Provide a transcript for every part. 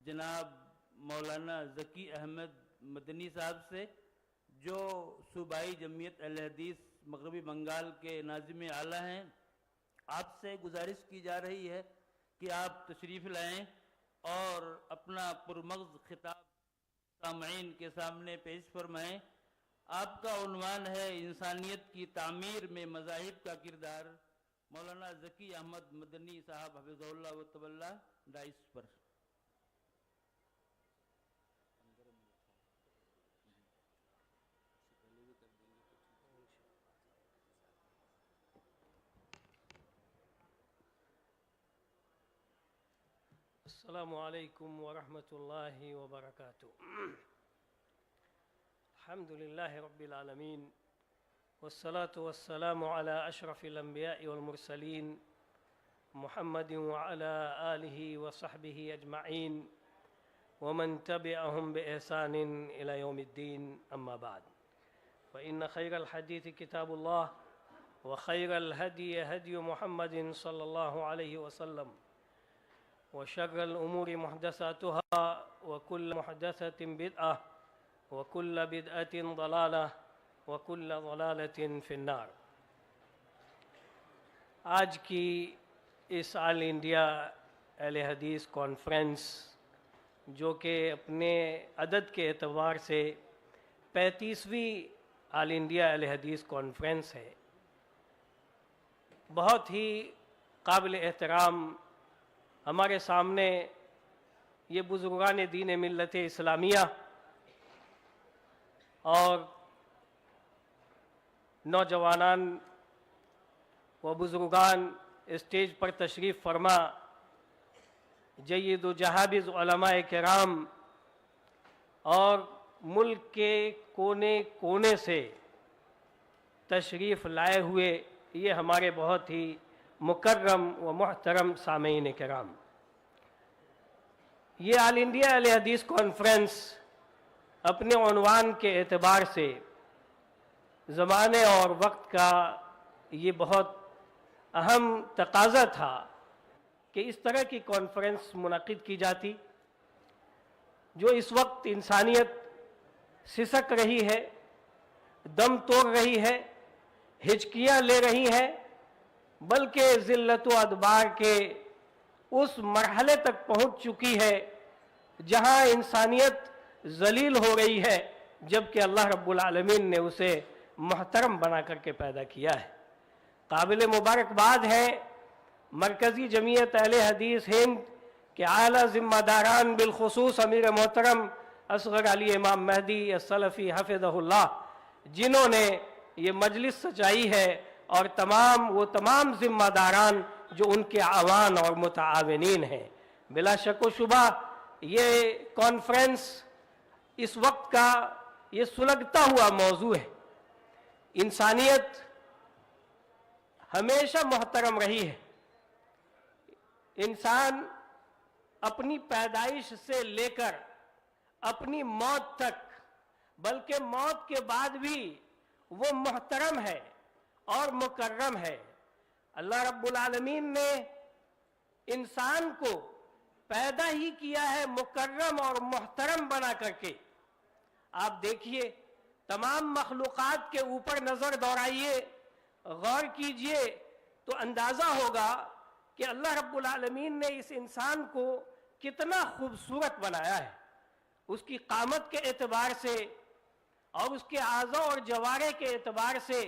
جناب مولانا ذکی احمد مدنی صاحب سے، جو صوبائی جمعیت اہل حدیث مغربی بنگال کے ناظم اعلیٰ ہیں۔ آپ سے گزارش کی جا رہی ہے کہ آپ تشریف لائیں اور اپنا پرمغز خطاب سامعین کے سامنے پیش فرمائیں۔ آپ کا عنوان ہے انسانیت کی تعمیر میں مذاہب کا کردار۔ مولانا ذکی احمد مدنی صاحب حفظہ اللہ و طول ڈائس پر۔ السلام علیکم ورحمۃ اللہ وبرکاتہ۔ الحمد للہ رب العالمین والصلاة والسلام علی اشرف الانبیاء والمرسلین محمد وعلی آلہ وصحبہ اجمعین ومن تبعهم بإحسان إلى يوم الدين، أما بعد، فإن خير الحديث كتاب الله وخير الهدي هدي محمد صلى الله عليه وسلم وشر الأمور محدثاتها وكل محدثة بدعة وكل بدعة ضلالة وكل ضلالة في النار۔ آج کی اس آل انڈیا اہل حدیث کانفرنس، جو کہ اپنے عدد کے اعتبار سے 35ویں آل انڈیا اہل حدیث کانفرنس ہے، بہت ہی قابل احترام ہمارے سامنے یہ بزرگان دین ملت اسلامیہ اور نوجوانان و بزرگان اسٹیج پر تشریف فرما، جید و جہابذ علماء کرام اور ملک کے کونے کونے سے تشریف لائے ہوئے یہ ہمارے بہت ہی مکرم و محترم سامعین کرام، یہ آل انڈیا اہل حدیث کانفرنس اپنے عنوان کے اعتبار سے زمانے اور وقت کا یہ بہت اہم تقاضا تھا کہ اس طرح کی کانفرنس منعقد کی جاتی، جو اس وقت انسانیت سسک رہی ہے، دم توڑ رہی ہے، ہچکیاں لے رہی ہے، بلکہ ذلت و ادبار کے اس مرحلے تک پہنچ چکی ہے جہاں انسانیت ذلیل ہو رہی ہے، جبکہ اللہ رب العالمین نے اسے محترم بنا کر کے پیدا کیا ہے۔ قابل مبارکباد ہے مرکزی جمعیت اہل حدیث ہند کے اعلیٰ ذمہ داران، بالخصوص امیر محترم اصغر علی امام مہدی السلفی حفظہ اللہ، جنہوں نے یہ مجلس سجائی ہے، اور تمام ذمہ داران جو ان کے اعوان اور متعاونین ہیں۔ بلا شک و شبہ یہ کانفرنس اس وقت کا یہ سلگتا ہوا موضوع ہے۔ انسانیت ہمیشہ محترم رہی ہے۔ انسان اپنی پیدائش سے لے کر اپنی موت تک، بلکہ موت کے بعد بھی وہ محترم ہے اور مکرم ہے۔ اللہ رب العالمین نے انسان کو پیدا ہی کیا ہے مکرم اور محترم بنا کر کے۔ آپ دیکھیے، تمام مخلوقات کے اوپر نظر دوڑائیے، غور کیجئے تو اندازہ ہوگا کہ اللہ رب العالمین نے اس انسان کو کتنا خوبصورت بنایا ہے۔ اس کی قامت کے اعتبار سے اور اس کے اعضاء اور جوارح کے اعتبار سے،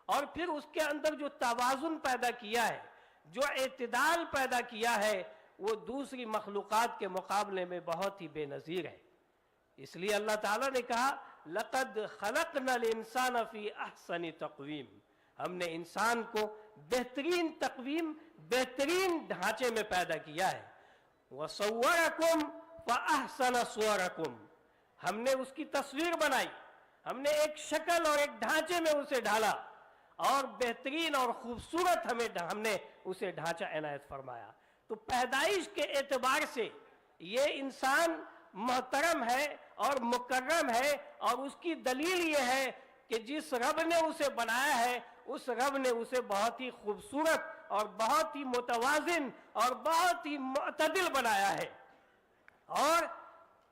اور پھر اس کے اندر جو توازن پیدا کیا ہے، جو اعتدال پیدا کیا ہے، وہ دوسری مخلوقات کے مقابلے میں بہت ہی بے نظیر ہے۔ اس لیے اللہ تعالیٰ نے کہا لَقَدْ خَلَقْنَا الْإِنسَانَ فِي أَحْسَنِ تَقْوِيمٍ، ہم نے انسان کو بہترین تقویم، بہترین ڈھانچے میں پیدا کیا ہے۔ وَصَوَّرَكُمْ فَأَحْسَنَ صُوَرَكُمْ، ہم نے اس کی تصویر بنائی، ہم نے ایک شکل اور ایک ڈھانچے میں اسے ڈھالا، اور بہترین اور خوبصورت ہم نے اسے ڈھانچہ عنایت فرمایا۔ تو پیدائش کے اعتبار سے یہ انسان محترم ہے اور مکرم ہے، اور اس کی دلیل یہ ہے کہ جس رب نے اسے بنایا ہے، اس رب نے اسے بہت ہی خوبصورت اور بہت ہی متوازن اور بہت ہی معتدل بنایا ہے۔ اور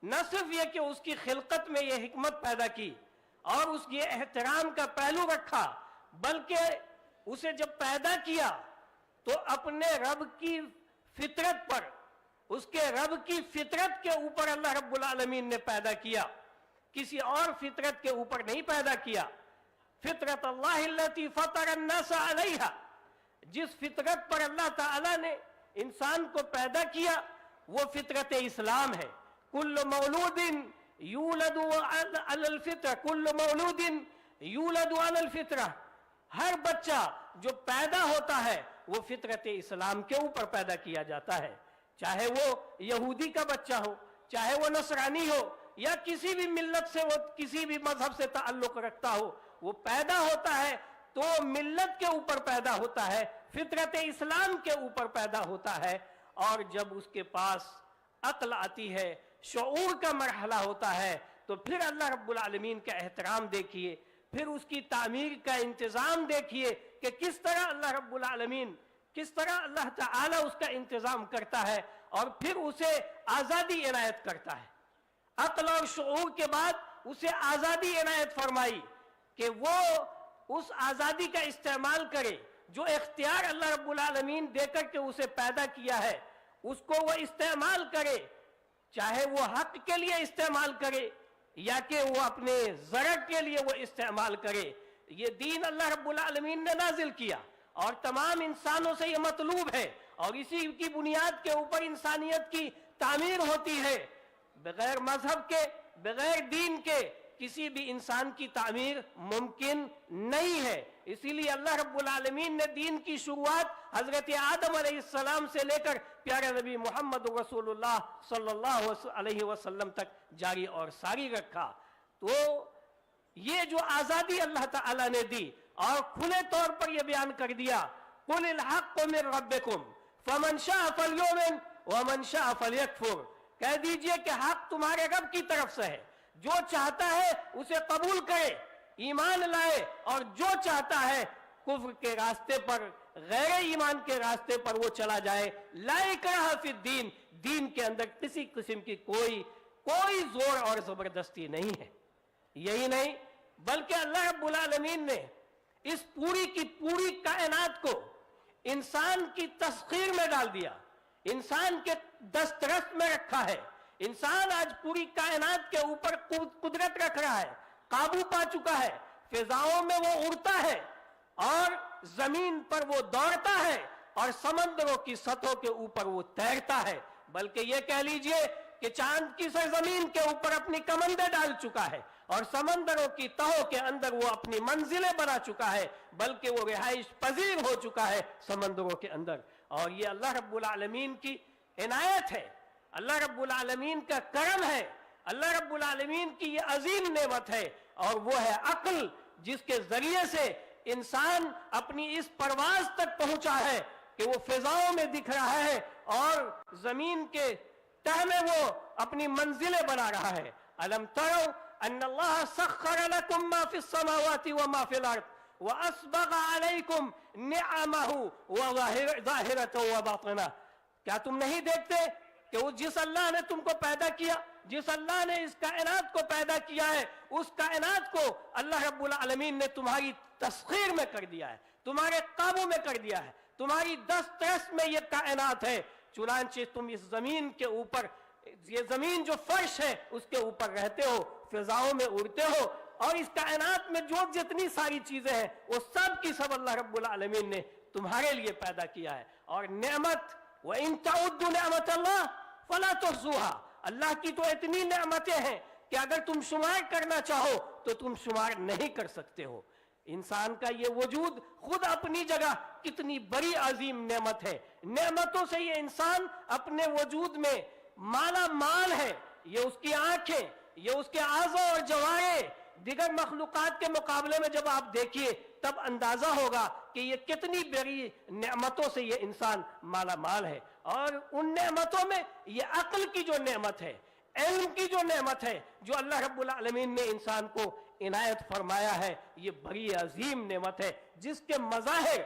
نہ صرف یہ کہ اس کی خلقت میں یہ حکمت پیدا کی اور اس کے احترام کا پہلو رکھا، بلکہ اسے جب پیدا کیا تو اپنے رب کی فطرت پر، اس کے رب کی فطرت کے اوپر اللہ رب العالمین نے پیدا کیا، کسی اور فطرت کے اوپر نہیں پیدا کیا۔ فطرت اللہ التی فطر الناس علیہا، جس فطرت پر اللہ تعالیٰ نے انسان کو پیدا کیا وہ فطرت اسلام ہے۔ کل مولود یولد علی الفطرہ، کل مولود یولد علی الفطرہ، ہر بچہ جو پیدا ہوتا ہے وہ فطرت اسلام کے اوپر پیدا کیا جاتا ہے، چاہے وہ یہودی کا بچہ ہو، چاہے وہ نصرانی ہو، یا کسی بھی ملت سے، وہ کسی بھی مذہب سے تعلق رکھتا ہو، وہ پیدا ہوتا ہے تو ملت کے اوپر پیدا ہوتا ہے، فطرت اسلام کے اوپر پیدا ہوتا ہے۔ اور جب اس کے پاس عقل آتی ہے، شعور کا مرحلہ ہوتا ہے، تو پھر اللہ رب العالمین کا احترام دیکھیے، پھر اس کی تعمیر کا انتظام دیکھیے کہ کس طرح اللہ رب العالمین، کس طرح اللہ تعالیٰ اس کا انتظام کرتا ہے، اور پھر اسے آزادی عنایت کرتا ہے۔ عقل اور شعور کے بعد اسے آزادی عنایت فرمائی کہ وہ اس آزادی کا استعمال کرے، جو اختیار اللہ رب العالمین دے کر کے اسے پیدا کیا ہے اس کو وہ استعمال کرے، چاہے وہ حق کے لیے استعمال کرے یا کہ وہ اپنے ضرر کے لیے وہ استعمال کرے۔ یہ دین اللہ رب العالمین نے نازل کیا اور تمام انسانوں سے یہ مطلوب ہے، اور اسی کی بنیاد کے اوپر انسانیت کی تعمیر ہوتی ہے۔ بغیر مذہب کے، بغیر دین کے کسی بھی انسان کی تعمیر ممکن نہیں ہے۔ اسی لیے اللہ رب العالمین نے دین کی شروعات حضرت آدم علیہ السلام سے لے کر پیارے نبی محمد رسول اللہ صلی اللہ علیہ وسلم تک جاری اور ساری رکھا۔ تو یہ جو آزادی اللہ تعالیٰ نے دی اور کھلے طور پر یہ بیان کر دیا، قُلِ الْحَقُّ مِنْ رَبِّكُمْ فَمَنْ شَاءَ فَلْيُؤْمِنْ وَمَنْ شَاءَ فَلْيَكْفُرْ، کہہ دیجئے کہ حق تمہارے رب کی طرف سے ہے، جو چاہتا ہے اسے قبول کرے، ایمان لائے، اور جو چاہتا ہے کفر کے راستے پر، غیر ایمان کے راستے پر وہ چلا جائے۔ لا اکراہ فی الدین، دین کے اندر کسی قسم کی کوئی زور اور زبردستی نہیں ہے۔ یہی نہیں بلکہ اللہ رب العالمین نے اس پوری کی پوری کائنات کو انسان کی تسخیر میں ڈال دیا، انسان کے دسترس میں رکھا ہے۔ انسان آج پوری کائنات کے اوپر قدرت رکھ رہا ہے، قابو پا چکا ہے، فضاؤں میں وہ اڑتا ہے اور زمین پر وہ دوڑتا ہے اور سمندروں کی سطحوں کے اوپر وہ تیرتا ہے، بلکہ یہ کہہ لیجئے کہ چاند کی سرزمین کے اوپر اپنی کمندیں ڈال چکا ہے اور سمندروں کی تہوں کے اندر وہ اپنی منزلیں بنا چکا ہے، بلکہ وہ رہائش پذیر ہو چکا ہے سمندروں کے اندر۔ اور یہ اللہ رب العالمین کی عنایت ہے، اللہ رب العالمین کا کرم ہے، اللہ رب العالمین کی یہ عظیم نعمت ہے، اور وہ ہے عقل، جس کے ذریعے سے انسان اپنی اس پرواز تک پہنچا ہے کہ وہ فضاؤں میں دکھ رہا ہے اور زمین کے تہ میں وہ اپنی منزلیں بنا رہا ہے۔ أَلَمْ تَرَوْا أَنَّ اللَّهَ سَخَّرَ لَكُم مَّا فِي السَّمَاوَاتِ وَمَا فِي الْأَرْضِ وَأَسْبَغَ عَلَيْكُمْ نِعَمَهُ ظَاهِرَةً وَبَاطِنَةً، کیا تم نہیں دیکھتے کہ وہ جس اللہ نے تم کو پیدا کیا، جس اللہ نے اس کائنات کو پیدا کیا ہے، اس کائنات کو اللہ رب العالمین نے تمہاری تسخیر میں کر دیا ہے، تمہارے قابو میں کر دیا ہے، تمہاری دسترس میں یہ کائنات ہے۔ چنانچہ تم اس زمین کے اوپر، یہ زمین جو فرش ہے اس کے اوپر رہتے ہو، فضاؤں میں اڑتے ہو، اور اس کائنات میں جو جتنی ساری چیزیں ہیں وہ سب کی سب اللہ رب العالمین نے تمہارے لیے پیدا کیا ہے۔ اور نعمت، وَإِن تَعُدُّوا نِعْمَةَ اللَّهِ فَلَا تُحْصُوهَا، اللہ کی تو اتنی نعمتیں ہیں کہ اگر تم شمار کرنا چاہو تو تم شمار نہیں کر سکتے ہو۔ انسان کا یہ وجود خود اپنی جگہ کتنی بڑی عظیم نعمت ہے، نعمتوں سے یہ انسان اپنے وجود میں مالا مال ہے۔ یہ اس کی آنکھیں، یہ اس کے اعضاء اور جوارے دیگر مخلوقات کے مقابلے میں جب آپ دیکھیے تب اندازہ ہوگا کہ یہ کتنی بڑی نعمتوں سے یہ انسان مالا مال ہے۔ اور ان نعمتوں میں یہ عقل کی جو نعمت ہے، علم کی جو نعمت ہے، جو اللہ رب العالمین نے انسان کو عنایت فرمایا ہے، یہ بڑی عظیم نعمت ہے، جس کے مظاہر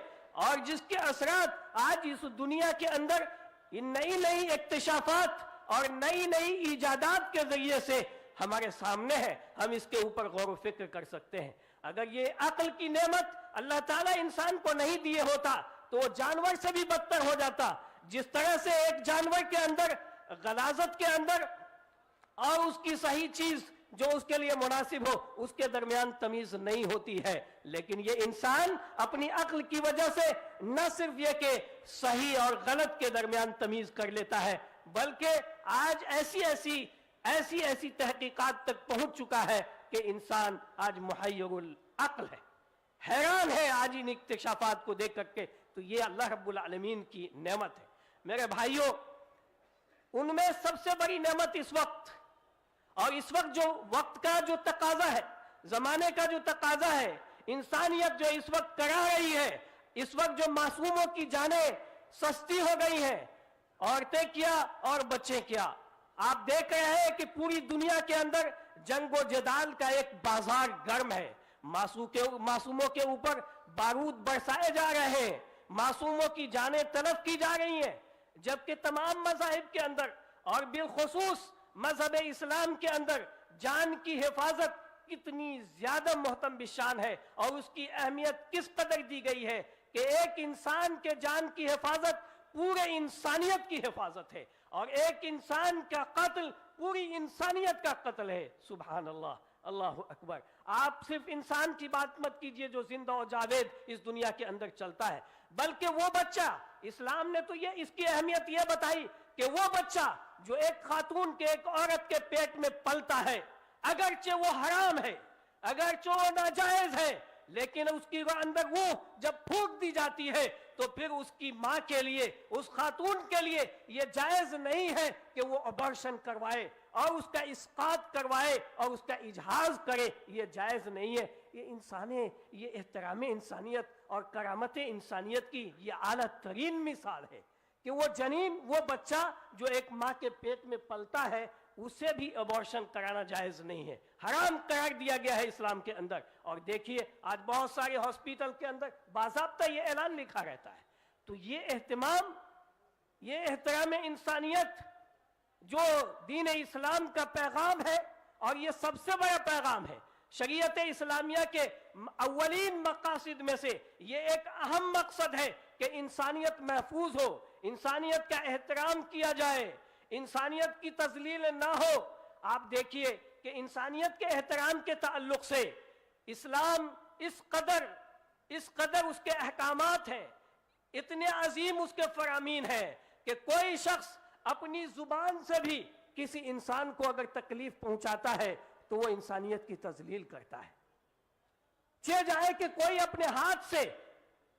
اور جس کے اثرات آج اس دنیا کے اندر نئی نئی اکتشافات اور نئی نئی ایجادات کے ذریعے سے ہمارے سامنے ہے، ہم اس کے اوپر غور و فکر کر سکتے ہیں۔ اگر یہ عقل کی نعمت اللہ تعالیٰ انسان کو نہیں دیے ہوتا تو وہ جانور سے بھی بدتر ہو جاتا۔ جس طرح سے ایک جانور کے اندر غلاظت کے اندر اور اس کی صحیح چیز جو اس کے لیے مناسب ہو اس کے درمیان تمیز نہیں ہوتی ہے، لیکن یہ انسان اپنی عقل کی وجہ سے نہ صرف یہ کہ صحیح اور غلط کے درمیان تمیز کر لیتا ہے، بلکہ آج ایسی تحقیقات تک پہنچ چکا ہے کہ انسان آج محیر العقل ہے، حیران ہے آج ان اکتشافات کو دیکھ کر کے۔ تو یہ اللہ رب العالمین کی نعمت ہے۔ میرے بھائیوں، ان میں سب سے بڑی نعمت اس وقت، اور اس وقت جو وقت کا جو تقاضا ہے، زمانے کا جو تقاضا ہے، انسانیت جو اس وقت کرا رہی ہے، اس وقت جو معصوموں کی جانیں سستی ہو گئی ہیں، عورتیں کیا اور بچے کیا، آپ دیکھ رہے ہیں کہ پوری دنیا کے اندر جنگ و جدال کا ایک بازار گرم ہے، معصوموں کے اوپر بارود برسائے جا رہے ہیں، معصوموں کی جانیں تلف کی جا رہی ہیں، جبکہ تمام مذاہب کے اندر اور بالخصوص مذہب اسلام کے اندر جان کی حفاظت کتنی زیادہ محترم بشان ہے، اور اس کی اہمیت کس قدر دی گئی ہے کہ ایک انسان کے جان کی حفاظت پورے انسانیت کی حفاظت ہے، اور ایک انسان کا قتل پوری انسانیت کا قتل ہے۔ سبحان اللہ، اللہ اکبر۔ آپ صرف انسان کی بات مت کیجئے جو زندہ و جاوید اس دنیا کے اندر چلتا ہے، بلکہ وہ بچہ، اسلام نے تو اس کی اہمیت یہ بتائی کہ وہ بچہ جو ایک خاتون کے، ایک عورت کے پیٹ میں پلتا ہے، اگرچہ وہ حرام ہے، اگرچہ وہ ناجائز ہے، لیکن اس کی اندر روح جب پھونک دی جاتی ہے تو پھر اس کی ماں کے لیے، اس خاتون کے لیے یہ جائز نہیں ہے کہ وہ ابارشن کروائے اور اس کا اسقاط کروائے اور اس کا اجہاز کرے، یہ جائز نہیں ہے۔ یہ احترام انسانیت اور کرامت انسانیت کی یہ اعلیٰ ترین مثال ہے کہ وہ جنین، وہ بچہ جو ایک ماں کے پیٹ میں پلتا ہے، اسے بھی ابارشن کرانا جائز نہیں ہے، حرام قرار دیا گیا ہے اسلام کے اندر۔ اور دیکھیے آج بہت سارے ہاسپیٹل کے اندر باضابطہ یہ اعلان لکھا رہتا ہے۔ تو یہ اہتمام، یہ احترام انسانیت جو دین اسلام کا پیغام ہے، اور یہ سب سے بڑا پیغام ہے شریعت اسلامیہ کے اولین مقاصد میں سے، یہ ایک اہم مقصد ہے کہ انسانیت محفوظ ہو، انسانیت کا احترام کیا جائے، انسانیت کی تذلیل نہ ہو۔ آپ دیکھیے کہ انسانیت کے احترام کے تعلق سے اسلام اس قدر اس کے احکامات ہیں، اتنے عظیم اس کے فرامین ہیں کہ کوئی شخص اپنی زبان سے بھی کسی انسان کو اگر تکلیف پہنچاتا ہے تو وہ انسانیت کی تذلیل کرتا ہے، چاہے جائے کہ کوئی اپنے ہاتھ سے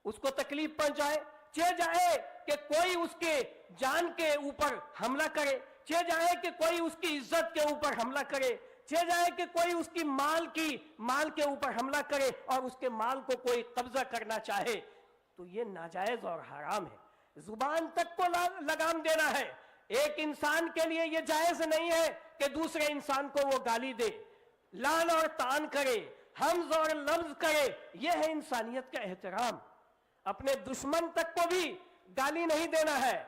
اس کو تکلیف پہنچائے، چاہے جائے کہ کوئی اس کے جان کے اوپر حملہ کرے، چاہے جائے کہ کوئی اس کی عزت کے اوپر حملہ کرے، چاہے جائے کہ کوئی اس کی مال کے اوپر حملہ کرے اور اس کے مال کو کوئی قبضہ کرنا چاہے، تو یہ ناجائز اور حرام ہے۔ زبان تک کو لگام دینا ہے، ایک انسان کے لیے یہ جائز نہیں ہے کہ دوسرے انسان کو وہ گالی دے، لعن اور طعن کرے، حمز اور لفظ کرے، یہ ہے انسانیت کا احترام۔ اپنے دشمن تک کو بھی گالی نہیں دینا ہے،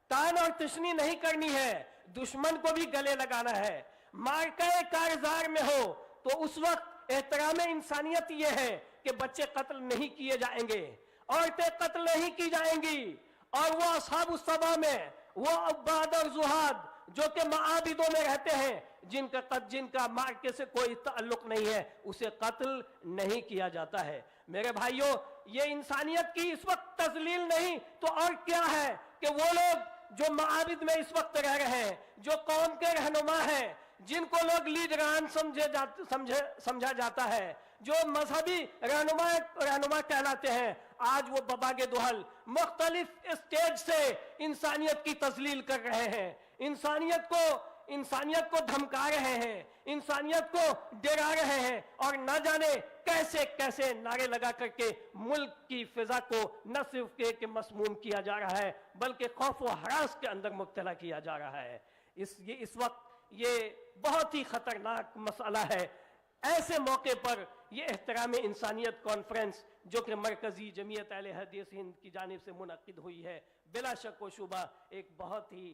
طعن اور تشنی نہیں کرنی ہے، دشمن کو بھی گلے لگانا ہے۔ معرکہ کارزار میں ہو تو اس وقت احترام انسانیت یہ ہے کہ بچے قتل نہیں کیے جائیں گے، عورتیں قتل نہیں کی جائیں گی، اور وہ اصحاب الصبا میں وہ عباد اور زہاد جو کہ معابدوں میں رہتے ہیں، جن کا معرکے سے کوئی تعلق نہیں ہے، اسے قتل نہیں کیا جاتا ہے۔ میرے بھائیوں، یہ انسانیت کی اس وقت تذلیل نہیں تو اور کیا ہے کہ وہ لوگ جو معابد میں اس وقت رہ رہے ہیں، جو قوم کے رہنما ہیں، جن کو لوگ لیڈران سمجھا جاتا ہے، جو مذہبی رہنما کہلاتے ہیں، آج وہ بباگ دہل مختلف اسٹیج سے انسانیت کی تذلیل کر رہے ہیں، انسانیت کو دھمکا رہے ہیں، انسانیت کو ڈرا رہے ہیں، اور نہ جانے کیسے کیسے نعرے لگا کر کے ملک کی فضا کو نہ صرف کہ مسموم کیا جا رہا ہے بلکہ خوف و ہراس کے اندر مبتلا کیا جا رہا ہے۔ اس وقت یہ بہت ہی خطرناک مسئلہ ہے۔ ایسے موقع پر یہ احترام انسانیت کانفرنس جو کہ مرکزی جمعیت اہل حدیث ہند کی جانب سے منعقد ہوئی ہے، بلا شک و شبہ ایک بہت ہی